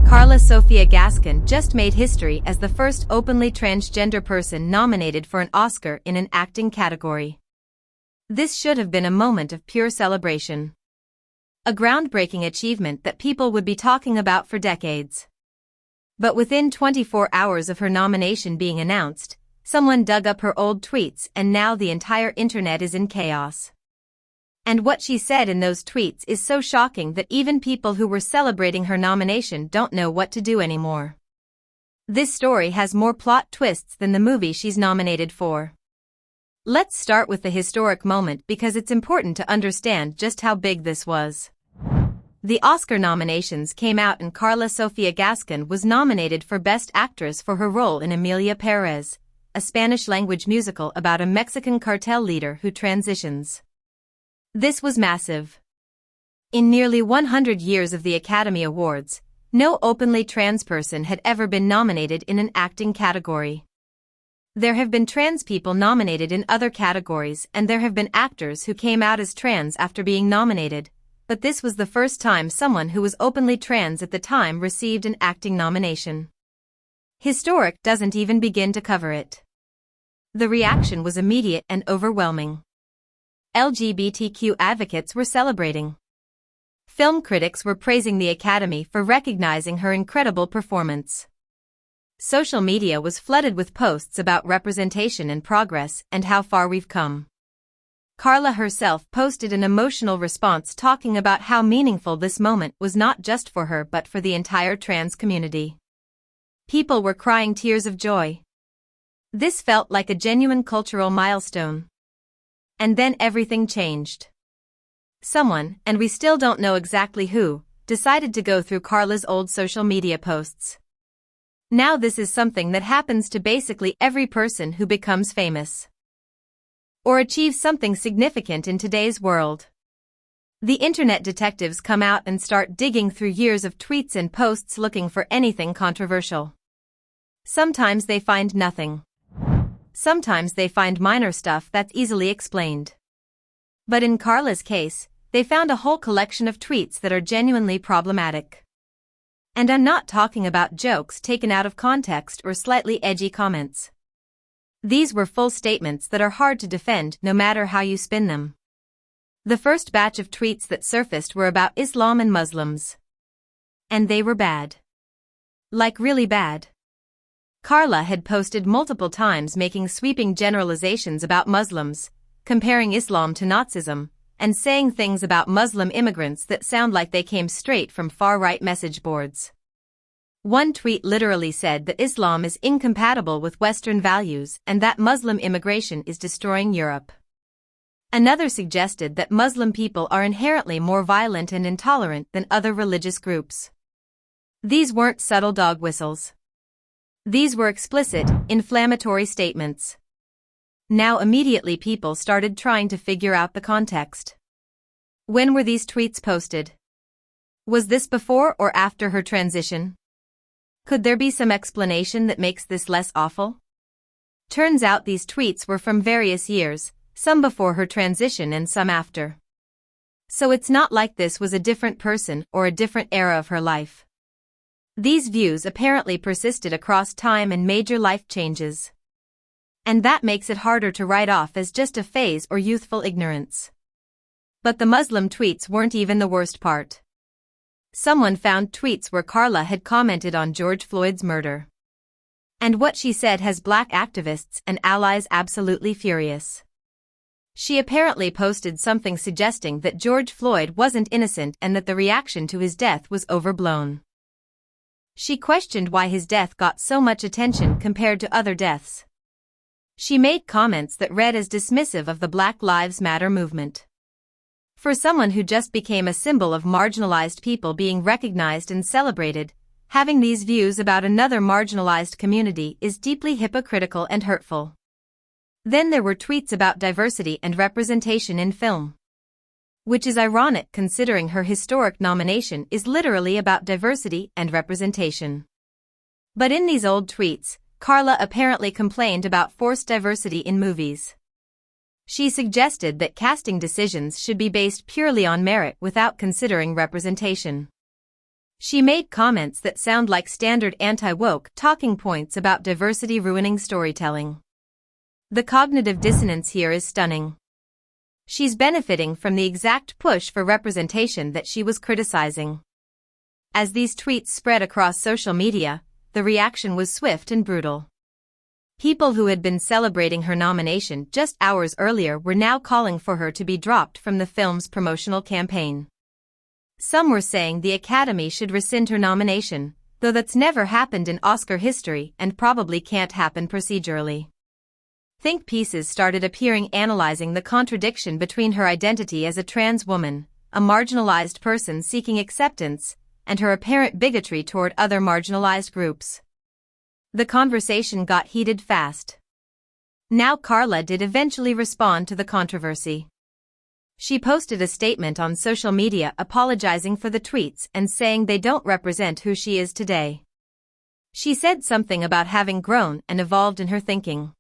Karla Sofía Gascón just made history as the first openly transgender person nominated for an Oscar in an acting category. This should have been a moment of pure celebration. A groundbreaking achievement that people would be talking about for decades. But within 24 hours of her nomination being announced, someone dug up her old tweets and now the entire internet is in chaos. And what she said in those tweets is so shocking that even people who were celebrating her nomination don't know what to do anymore. This story has more plot twists than the movie she's nominated for. Let's start with the historic moment because it's important to understand just how big this was. The Oscar nominations came out and Karla Sofía Gascón was nominated for Best Actress for her role in Emilia Pérez, a Spanish-language musical about a Mexican cartel leader who transitions. This was massive. In nearly 100 years of the Academy Awards, no openly trans person had ever been nominated in an acting category. There have been trans people nominated in other categories and there have been actors who came out as trans after being nominated, but this was the first time someone who was openly trans at the time received an acting nomination. Historic doesn't even begin to cover it. The reaction was immediate and overwhelming. LGBTQ advocates were celebrating. Film critics were praising the Academy for recognizing her incredible performance. Social media was flooded with posts about representation and progress and how far we've come. Karla herself posted an emotional response talking about how meaningful this moment was not just for her but for the entire trans community. People were crying tears of joy. This felt like a genuine cultural milestone. And then everything changed. Someone, and we still don't know exactly who, decided to go through Karla's old social media posts. Now this is something that happens to basically every person who becomes famous or achieves something significant in today's world. The internet detectives come out and start digging through years of tweets and posts looking for anything controversial. Sometimes they find nothing. Sometimes they find minor stuff that's easily explained. But in Karla's case, they found a whole collection of tweets that are genuinely problematic. And I'm not talking about jokes taken out of context or slightly edgy comments. These were full statements that are hard to defend no matter how you spin them. The first batch of tweets that surfaced were about Islam and Muslims. And they were bad. Like really bad. Karla had posted multiple times making sweeping generalizations about Muslims, comparing Islam to Nazism, and saying things about Muslim immigrants that sound like they came straight from far-right message boards. One tweet literally said that Islam is incompatible with Western values and that Muslim immigration is destroying Europe. Another suggested that Muslim people are inherently more violent and intolerant than other religious groups. These weren't subtle dog whistles. These were explicit, inflammatory statements. Now immediately people started trying to figure out the context. When were these tweets posted? Was this before or after her transition? Could there be some explanation that makes this less awful? Turns out these tweets were from various years, some before her transition and some after. So it's not like this was a different person or a different era of her life. These views apparently persisted across time and major life changes. And that makes it harder to write off as just a phase or youthful ignorance. But the Muslim tweets weren't even the worst part. Someone found tweets where Karla had commented on George Floyd's murder. And what she said has black activists and allies absolutely furious. She apparently posted something suggesting that George Floyd wasn't innocent and that the reaction to his death was overblown. She questioned why his death got so much attention compared to other deaths. She made comments that read as dismissive of the Black Lives Matter movement. For someone who just became a symbol of marginalized people being recognized and celebrated, having these views about another marginalized community is deeply hypocritical and hurtful. Then there were tweets about diversity and representation in film. Which is ironic considering her historic nomination is literally about diversity and representation. But in these old tweets, Karla apparently complained about forced diversity in movies. She suggested that casting decisions should be based purely on merit without considering representation. She made comments that sound like standard anti-woke talking points about diversity ruining storytelling. The cognitive dissonance here is stunning. She's benefiting from the exact push for representation that she was criticizing. As these tweets spread across social media, the reaction was swift and brutal. People who had been celebrating her nomination just hours earlier were now calling for her to be dropped from the film's promotional campaign. Some were saying the Academy should rescind her nomination, though that's never happened in Oscar history and probably can't happen procedurally. Think pieces started appearing analyzing the contradiction between her identity as a trans woman, a marginalized person seeking acceptance, and her apparent bigotry toward other marginalized groups. The conversation got heated fast. Now Karla did eventually respond to the controversy. She posted a statement on social media apologizing for the tweets and saying they don't represent who she is today. She said something about having grown and evolved in her thinking.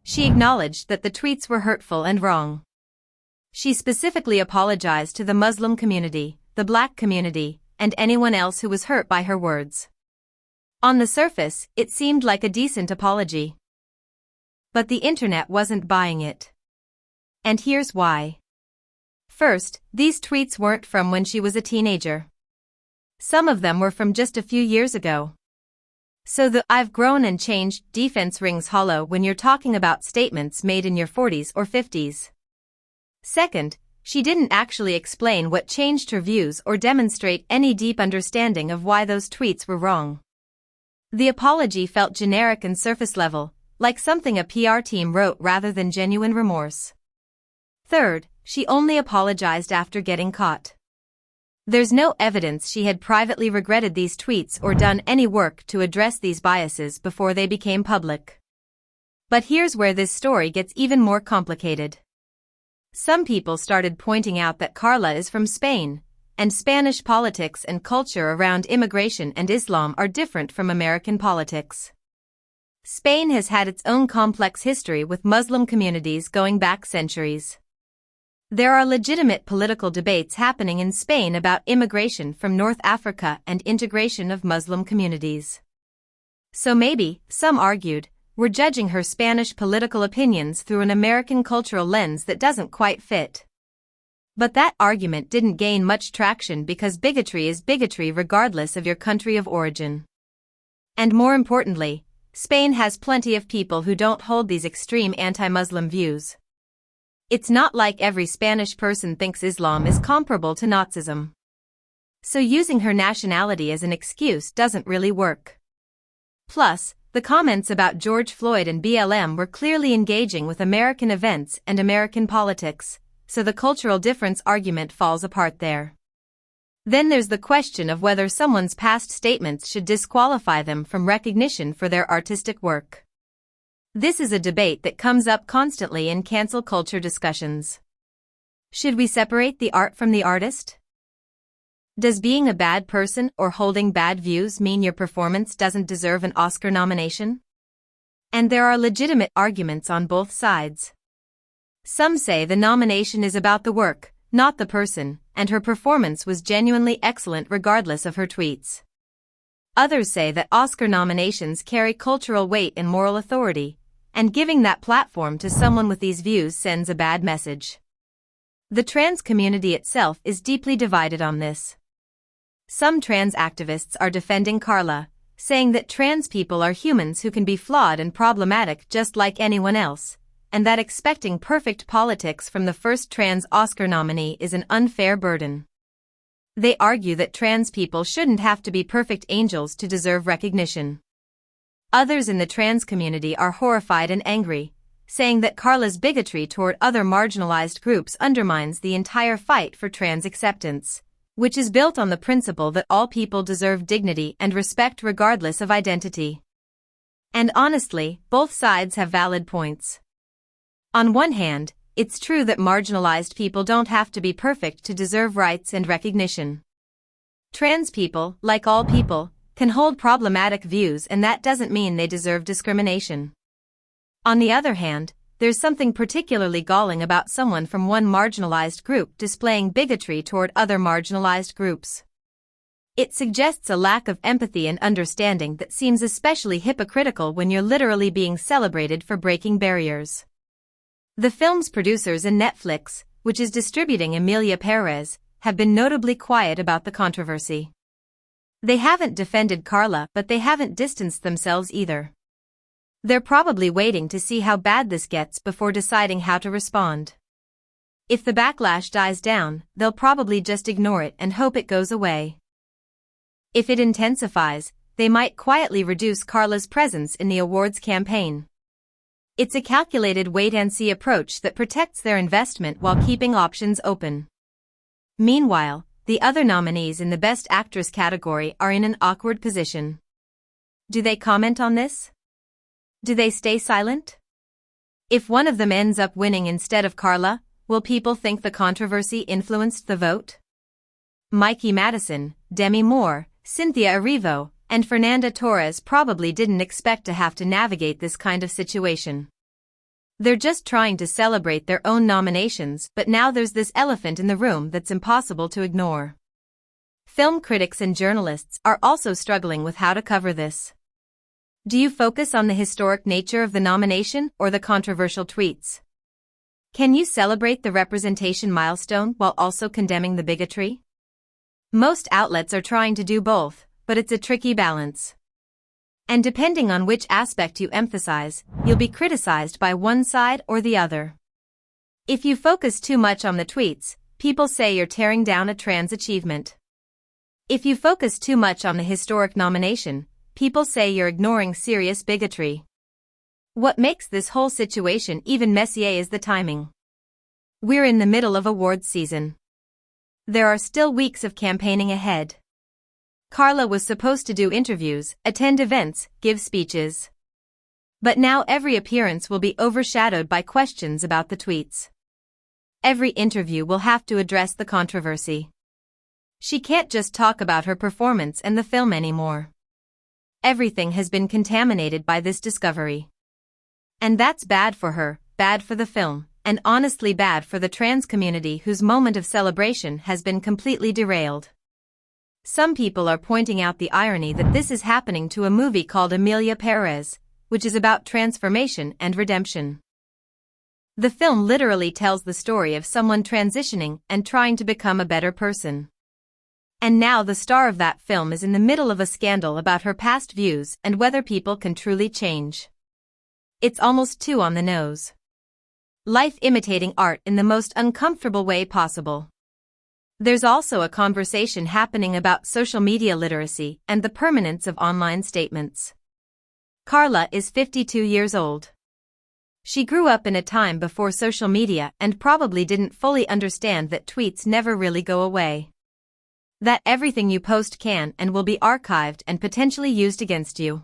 She acknowledged that the tweets were hurtful and wrong. She specifically apologized to the Muslim community, the Black community, and anyone else who was hurt by her words. On the surface, it seemed like a decent apology. But the internet wasn't buying it. And here's why. First, these tweets weren't from when she was a teenager. Some of them were from just a few years ago. So the "I've grown and changed" defense rings hollow when you're talking about statements made in your 40s or 50s. Second, she didn't actually explain what changed her views or demonstrate any deep understanding of why those tweets were wrong. The apology felt generic and surface level, like something a PR team wrote rather than genuine remorse. Third, she only apologized after getting caught. There's no evidence she had privately regretted these tweets or done any work to address these biases before they became public. But here's where this story gets even more complicated. Some people started pointing out that Karla is from Spain, and Spanish politics and culture around immigration and Islam are different from American politics. Spain has had its own complex history with Muslim communities going back centuries. There are legitimate political debates happening in Spain about immigration from North Africa and integration of Muslim communities. So maybe, some argued, we're judging her Spanish political opinions through an American cultural lens that doesn't quite fit. But that argument didn't gain much traction because bigotry is bigotry regardless of your country of origin. And more importantly, Spain has plenty of people who don't hold these extreme anti-Muslim views. It's not like every Spanish person thinks Islam is comparable to Nazism. So using her nationality as an excuse doesn't really work. Plus, the comments about George Floyd and BLM were clearly engaging with American events and American politics, so the cultural difference argument falls apart there. Then there's the question of whether someone's past statements should disqualify them from recognition for their artistic work. This is a debate that comes up constantly in cancel culture discussions. Should we separate the art from the artist? Does being a bad person or holding bad views mean your performance doesn't deserve an Oscar nomination? And there are legitimate arguments on both sides. Some say the nomination is about the work, not the person, and her performance was genuinely excellent regardless of her tweets. Others say that Oscar nominations carry cultural weight and moral authority, and giving that platform to someone with these views sends a bad message. The trans community itself is deeply divided on this. Some trans activists are defending Karla, saying that trans people are humans who can be flawed and problematic just like anyone else, and that expecting perfect politics from the first trans Oscar nominee is an unfair burden. They argue that trans people shouldn't have to be perfect angels to deserve recognition. Others in the trans community are horrified and angry, saying that Karla's bigotry toward other marginalized groups undermines the entire fight for trans acceptance, which is built on the principle that all people deserve dignity and respect regardless of identity. And honestly, both sides have valid points. On one hand, it's true that marginalized people don't have to be perfect to deserve rights and recognition. Trans people, like all people, can hold problematic views, and that doesn't mean they deserve discrimination. On the other hand, there's something particularly galling about someone from one marginalized group displaying bigotry toward other marginalized groups. It suggests a lack of empathy and understanding that seems especially hypocritical when you're literally being celebrated for breaking barriers. The film's producers and Netflix, which is distributing Emilia Pérez, have been notably quiet about the controversy. They haven't defended Karla, but they haven't distanced themselves either. They're probably waiting to see how bad this gets before deciding how to respond. If the backlash dies down, they'll probably just ignore it and hope it goes away. If it intensifies, they might quietly reduce Karla's presence in the awards campaign. It's a calculated wait-and-see approach that protects their investment while keeping options open. Meanwhile, the other nominees in the Best Actress category are in an awkward position. Do they comment on this? Do they stay silent? If one of them ends up winning instead of Karla, will people think the controversy influenced the vote? Mikey Madison, Demi Moore, Cynthia Erivo, and Fernanda Torres probably didn't expect to have to navigate this kind of situation. They're just trying to celebrate their own nominations, but now there's this elephant in the room that's impossible to ignore. Film critics and journalists are also struggling with how to cover this. Do you focus on the historic nature of the nomination or the controversial tweets? Can you celebrate the representation milestone while also condemning the bigotry? Most outlets are trying to do both, but it's a tricky balance. And depending on which aspect you emphasize, you'll be criticized by one side or the other. If you focus too much on the tweets, people say you're tearing down a trans achievement. If you focus too much on the historic nomination, people say you're ignoring serious bigotry. What makes this whole situation even messier is the timing. We're in the middle of awards season. There are still weeks of campaigning ahead. Karla was supposed to do interviews, attend events, give speeches. But now every appearance will be overshadowed by questions about the tweets. Every interview will have to address the controversy. She can't just talk about her performance and the film anymore. Everything has been contaminated by this discovery. And that's bad for her, bad for the film, and honestly bad for the trans community whose moment of celebration has been completely derailed. Some people are pointing out the irony that this is happening to a movie called Emilia Pérez, which is about transformation and redemption. The film literally tells the story of someone transitioning and trying to become a better person. And now the star of that film is in the middle of a scandal about her past views and whether people can truly change. It's almost too on the nose. Life imitating art in the most uncomfortable way possible. There's also a conversation happening about social media literacy and the permanence of online statements. Karla is 52 years old. She grew up in a time before social media and probably didn't fully understand that tweets never really go away. That everything you post can and will be archived and potentially used against you.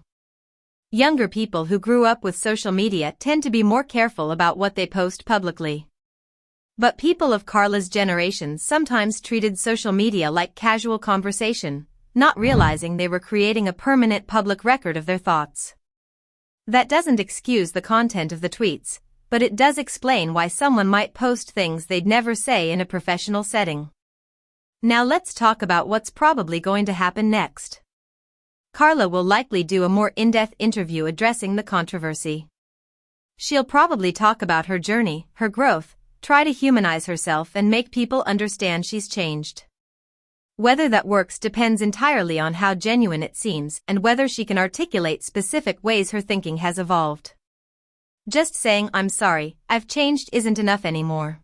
Younger people who grew up with social media tend to be more careful about what they post publicly. But people of Karla's generation sometimes treated social media like casual conversation, not realizing they were creating a permanent public record of their thoughts. That doesn't excuse the content of the tweets, but it does explain why someone might post things they'd never say in a professional setting. Now let's talk about what's probably going to happen next. Karla will likely do a more in-depth interview addressing the controversy. She'll probably talk about her journey, her growth, try to humanize herself and make people understand she's changed. Whether that works depends entirely on how genuine it seems and whether she can articulate specific ways her thinking has evolved. Just saying "I'm sorry, I've changed" isn't enough anymore.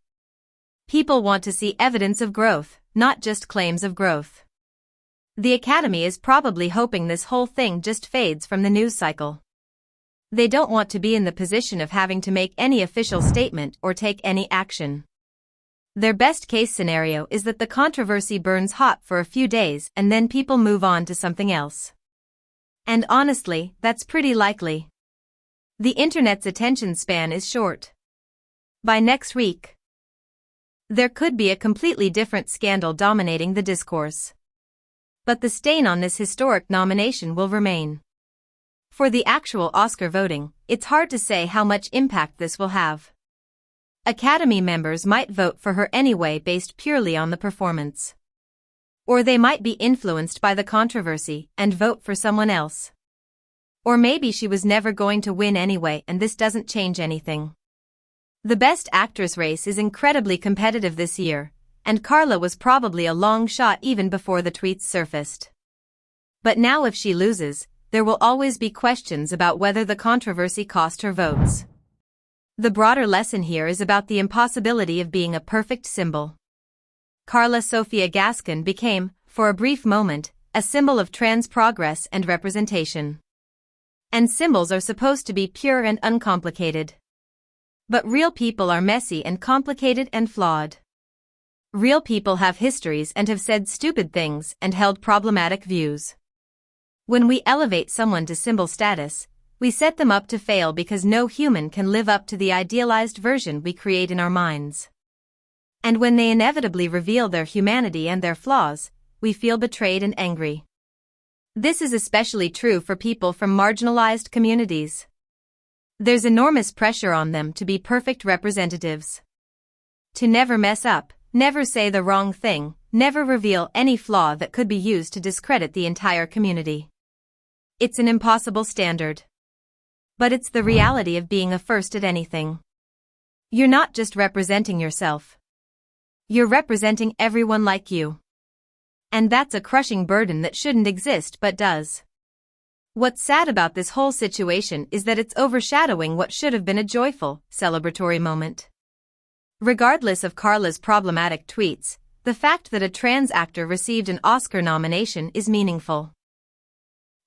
People want to see evidence of growth, not just claims of growth. The Academy is probably hoping this whole thing just fades from the news cycle. They don't want to be in the position of having to make any official statement or take any action. Their best-case scenario is that the controversy burns hot for a few days and then people move on to something else. And honestly, that's pretty likely. The internet's attention span is short. By next week, there could be a completely different scandal dominating the discourse. But the stain on this historic nomination will remain. For the actual Oscar voting, it's hard to say how much impact this will have. Academy members might vote for her anyway based purely on the performance. Or they might be influenced by the controversy and vote for someone else. Or maybe she was never going to win anyway and this doesn't change anything. The Best Actress race is incredibly competitive this year, and Karla was probably a long shot even before the tweets surfaced. But now if she loses, there will always be questions about whether the controversy cost her votes. The broader lesson here is about the impossibility of being a perfect symbol. Karla Sofía Gascón became, for a brief moment, a symbol of trans progress and representation. And symbols are supposed to be pure and uncomplicated. But real people are messy and complicated and flawed. Real people have histories and have said stupid things and held problematic views. When we elevate someone to symbol status, we set them up to fail because no human can live up to the idealized version we create in our minds. And when they inevitably reveal their humanity and their flaws, we feel betrayed and angry. This is especially true for people from marginalized communities. There's enormous pressure on them to be perfect representatives. To never mess up, never say the wrong thing, never reveal any flaw that could be used to discredit the entire community. It's an impossible standard. But it's the reality of being a first at anything. You're not just representing yourself. You're representing everyone like you. And that's a crushing burden that shouldn't exist but does. What's sad about this whole situation is that it's overshadowing what should have been a joyful, celebratory moment. Regardless of Karla's problematic tweets, the fact that a trans actor received an Oscar nomination is meaningful.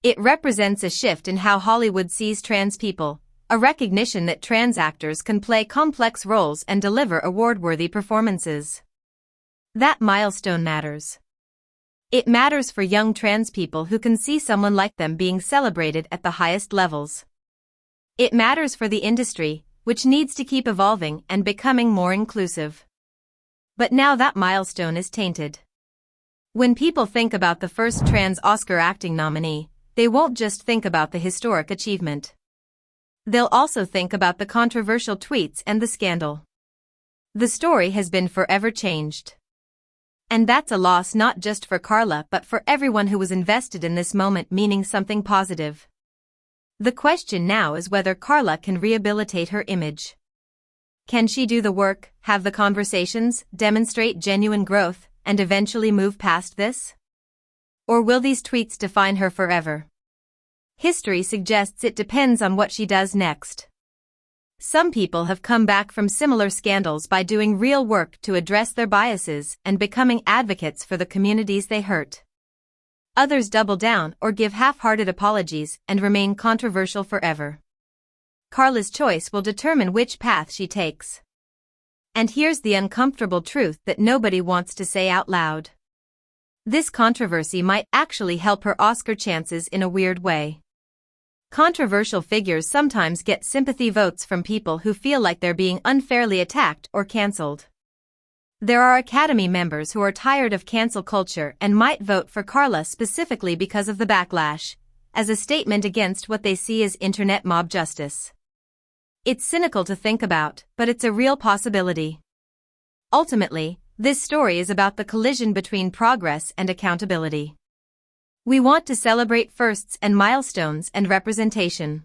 It represents a shift in how Hollywood sees trans people, a recognition that trans actors can play complex roles and deliver award-worthy performances. That milestone matters. It matters for young trans people who can see someone like them being celebrated at the highest levels. It matters for the industry, which needs to keep evolving and becoming more inclusive. But now that milestone is tainted. When people think about the first trans Oscar acting nominee, they won't just think about the historic achievement. They'll also think about the controversial tweets and the scandal. The story has been forever changed. And that's a loss not just for Karla but for everyone who was invested in this moment meaning something positive. The question now is whether Karla can rehabilitate her image. Can she do the work, have the conversations, demonstrate genuine growth, and eventually move past this? Or will these tweets define her forever? History suggests it depends on what she does next. Some people have come back from similar scandals by doing real work to address their biases and becoming advocates for the communities they hurt. Others double down or give half-hearted apologies and remain controversial forever. Karla's choice will determine which path she takes. And here's the uncomfortable truth that nobody wants to say out loud. This controversy might actually help her Oscar chances in a weird way. Controversial figures sometimes get sympathy votes from people who feel like they're being unfairly attacked or cancelled. There are Academy members who are tired of cancel culture and might vote for Karla specifically because of the backlash, as a statement against what they see as internet mob justice. It's cynical to think about, but it's a real possibility. Ultimately, this story is about the collision between progress and accountability. We want to celebrate firsts and milestones and representation.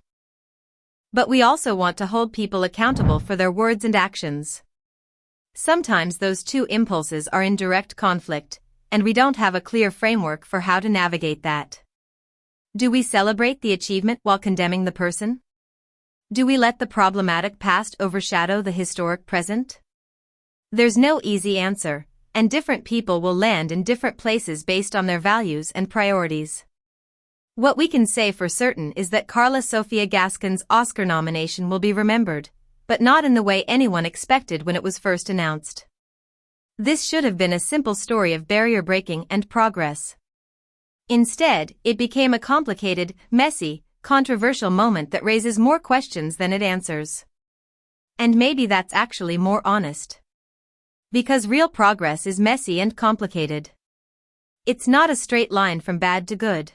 But we also want to hold people accountable for their words and actions. Sometimes those two impulses are in direct conflict, and we don't have a clear framework for how to navigate that. Do we celebrate the achievement while condemning the person? Do we let the problematic past overshadow the historic present? There's no easy answer, and different people will land in different places based on their values and priorities. What we can say for certain is that Karla Sofía Gascón's Oscar nomination will be remembered, but not in the way anyone expected when it was first announced. This should have been a simple story of barrier breaking and progress. Instead, it became a complicated, messy, controversial moment that raises more questions than it answers. And maybe that's actually more honest. Because real progress is messy and complicated. It's not a straight line from bad to good.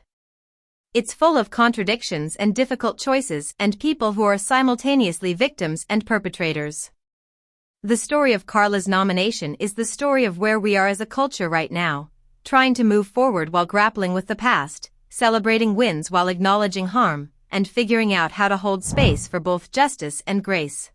It's full of contradictions and difficult choices and people who are simultaneously victims and perpetrators. The story of Karla's nomination is the story of where we are as a culture right now, trying to move forward while grappling with the past, celebrating wins while acknowledging harm, and figuring out how to hold space for both justice and grace.